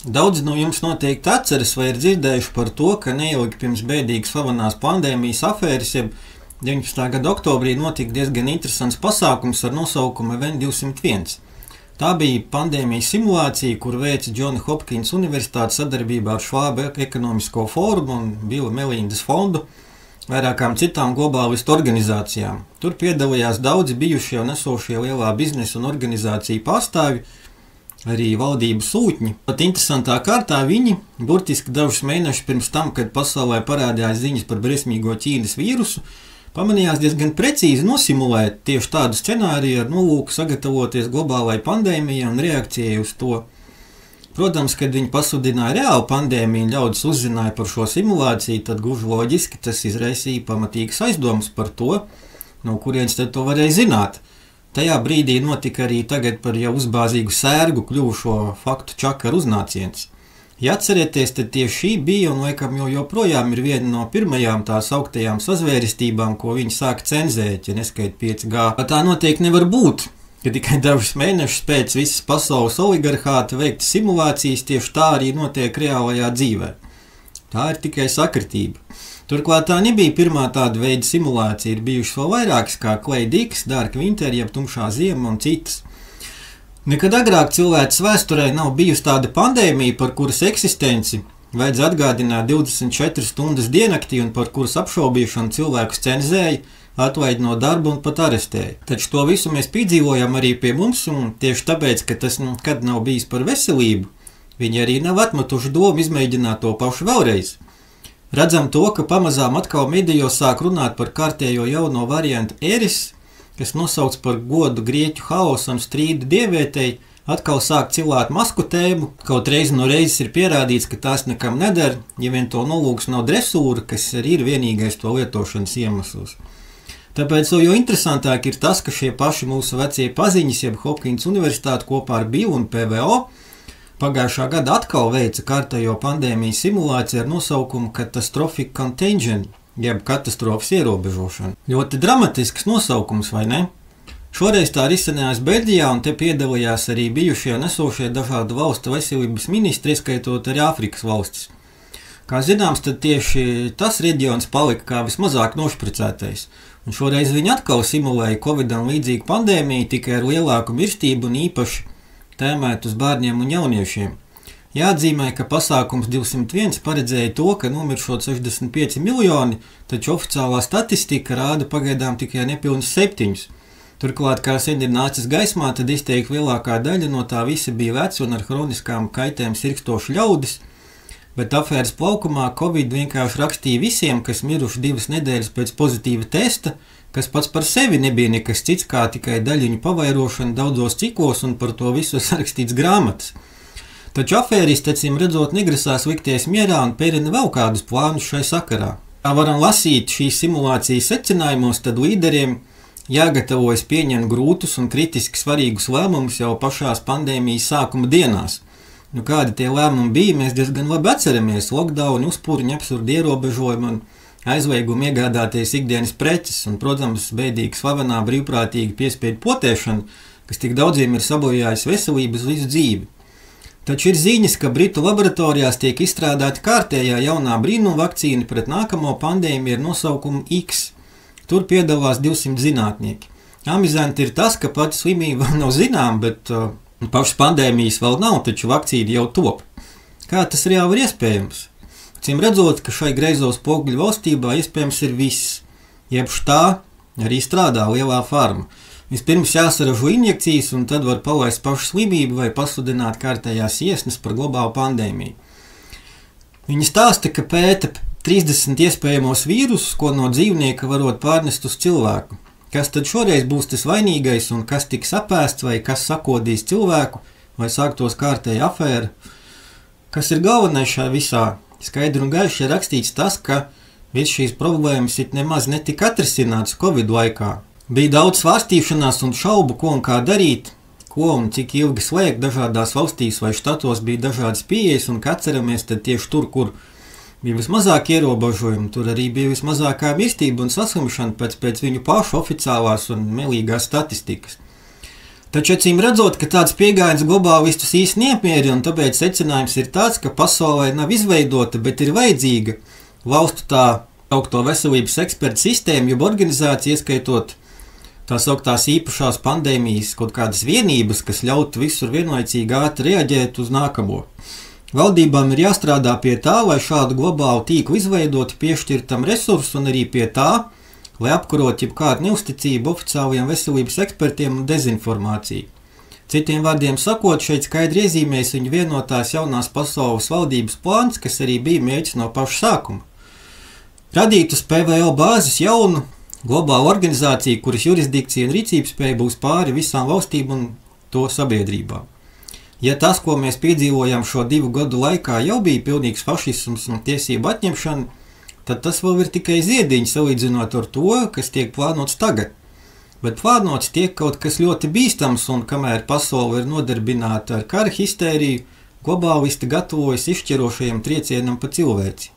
Daudzi no jums noteikti atceras vai ir dzirdējuši par to, ka neilgi pirms bēdīgas slavenās pandēmijas afēras, jeb 19. gada oktobrī notika diezgan interesants pasākums ar nosaukumu Event 201. Tā bija pandēmijas simulācija, kur veica Johns Hopkins Universitāte sadarbībā ar Švāba ekonomisko fórumu un Billa Melindas fondu, vairākām citām globālistu organizācijām. Tur piedalījās daudzi bijušie un esošie lielā biznesa un organizāciju pārstāvji, arī valdības sūtņi. Pat interesantā kārtā viņi, burtiski dažus mēnešus pirms tam, kad pasaulē parādījās ziņas par briesmīgo Ķīnas vīrusu, pamanījās diezgan precīzi nosimulēt tieši tādu scenāriju ar nolūku sagatavoties globālai pandēmijai un reakcijai uz to. Protams, kad viņi pasludināja reālu pandēmiju un ļaudis uzzināja par šo simulāciju, tad gluži loģiski tas izraisīja pamatīgas aizdomas par to, no kurienes tad to varēja zināt. Tajā brīdī notika arī tagad par jau uzbāzīgu sērgu kļuvušo faktu čakaru uznāciens. Ja atcerieties, tad tieši šī bija un laikam joprojām ir viena no pirmajām tās augtajām sazvērestībām, ko viņi sāka cenzēt, ja neskait 5G. Tā noteikti nevar būt, ka tikai dažus mēnešus pēc visas pasaules oligarhāta veikta simulācijas tieši tā arī notiek reālajā dzīvē. Tā ir tikai sakritība. Turklāt tā nebija pirmā tāda veida simulācija, ir bijušas vēl vairākas kā Clay Dicks, Dark Winter, jeb Tumšā ziema un citas. Nekad agrāk cilvēces vēsturē nav bijusi tāda pandēmija, par kuras eksistenci vajadz atgādināt 24 stundas diennaktī un par kuras apšaubīšanu cilvēkus cenzēja, atlaid no darba un pat arestēja. Taču to visu mēs piedzīvojam arī pie mums, un tieši tāpēc, ka tas nekad nav bijis par veselību, viņi arī nav atmetuši domu izmēģināt to pašu vēlreiz. Redzam to, ka pamazām atkal medijos sāk runāt par kārtējo jauno variantu Eris, kas nosauc par godu grieķu haosam strīdu dievētei, atkal sāk cilāt masku tēmu, kaut reizi no reizes ir pierādīts, ka tās nekam nedara, ja vien to nolūks nav dresūra, kas arī ir vienīgais to lietošanas iemesls. Tāpēc jo interesantāk ir tas, ka šie paši mūsu vecie paziņas, jeb Hopkins Universitāte kopā ar Billu un PVO, pagājušā gada atkal veica kārtējo pandēmijas simulāciju ar nosaukumu Catastrophic Contagion, jeb katastrofas ierobežošana. Ļoti dramatisks nosaukums, vai ne? Šoreiz tā risinājās Beļģijā, un te piedalījās arī bijušie un esošie dažādu valstu veselības ministri, ieskaitot arī Āfrikas valstis. Kā zināms, tad tieši tas reģions palika kā vismazāk nošpricētais, un šoreiz viņi atkal simulēja Covidam līdzīgu pandēmiju, tikai ar lielāku mirstību un īpaši tēmēt uz bērniem un jauniešiem. Jāatzīmē, ka pasākums 201 paredzēja to, ka nomiršot 65 miljoni, taču oficiālā statistika rāda pagaidām tikai nepilnus 7. Turklāt, kā sen ir nācis gaismā, tad izteikti lielākā daļa no tā visa bija veci un ar hroniskām kaitēm sirkstoši ļaudis, bet afēras plaukumā Covid vienkārši rakstīja visiem, kas miruši 2 nedēļas pēc pozitīva testa, kas pats par sevi nebija nekas cits kā tikai daļiņu pavairošana daudzos ciklos un par to visu sarakstīts grāmatas. Taču afēristi, acīm redzot, negrasās likties mierā un pērina vēl kādus plānus šai sakarā. Kā varam lasīt šīs simulācijas secinājumos, tad līderiem jāgatavojas pieņemt grūtus un kritiski svarīgus lēmumus jau pašās pandēmijas sākuma dienās. Kādi tie lēmumi bija, mēs diezgan labi atceramies – lockdown, uzpūriņu absurdi ierobežojumi un aizliegumu iegādāties ikdienas preces un, protams, bēdīgi slavenā brīvprātīgi piespiedu potēšana, kas tik daudziem ir sabojājis veselības visu dzīvi. Taču ir ziņas, ka Britu laboratorijās tiek izstrādāta kārtējā jaunā brīnuma vakcīna pret nākamo pandēmiju ar nosaukumu X. Tur piedalās 200 zinātnieki. Amizanti ir tas, ka pati slimība vēl nav zinām, bet pašas pandēmijas vēl nav, taču vakcīna jau top. Kā tas reāli ir iespējams? Acīm redzot, ka šai greizo spoguļu valstībā iespējams ir viss. Jeb tā arī strādā lielā farma. Vispirms jāsaražo injekcijas, un tad var palaist pašu slimību vai pasludināt kārtējās iesnas par globālu pandēmiju. Viņi stāsta, ka pēta 30 iespējamos vīrusus, ko no dzīvnieka varot pārnest uz cilvēku. Kas tad šoreiz būs tas vainīgais un kas tiks apēsts vai kas sakodīs cilvēku vai sāktos kārtēja afēra? Kas ir galvenais šajā visā? Skaidri un gaiši ir rakstīts tas, ka viss šīs problēmas it nemaz netika atrisināts Covid laikā. Bija daudz svārstīšanās un šaubu, ko un kā darīt, ko un cik ilgi slēgt dažādās valstīs vai štatos bija dažādas pieejas, un kā atceramies, tad tieši tur, kur bija vismazāk ierobežojumi, tur arī bija vismazākā mirstība un saslimšana pēc viņu pašu oficiālās un melīgās statistikas. Taču acīm redzot, ka tāds pieejams globālistus īsti neapmierina, un tāpēc secinājums ir tāds, ka pasaulē nav izveidota, bet ir vajadzīga valstu tā augto veselības ekspertu sistēma, jeb organizācija, ieskaitot tā sauktās īpašās pandēmijas kaut kādas vienības, kas ļautu visur vienlaicīgi ātri reaģēt uz nākamo. Valdībām ir jāstrādā pie tā, lai šādu globālu tīklu izveidot, piešķirtam resursu un arī pie tā, lai apkarot jebkādu neusticību oficiālajiem veselības ekspertiem un dezinformāciju. Citiem vārdiem sakot, šeit skaidri iezīmēs viņu vienotās jaunās pasaules valdības plāns, kas arī bija mērķis no paša sākuma. Radīt uz PVO bāzes jaunu globālu organizāciju, kuras jurisdikcija un rīcības spēja būs pāri visām valstīm un to sabiedrībām. Ja tas, ko mēs piedzīvojam šo 2 gadu laikā, jau bija pilnīgs fašisms un tiesību atņemšana, tad tas vēl ir tikai ziediņš salīdzinot ar to, kas tiek plānots tagad. Bet plānots tiek kaut kas ļoti bīstams, un kamēr pasaule ir nodarbināta ar kara histēriju, globālisti gatavojas izšķirošajam triecienam pa cilvēci.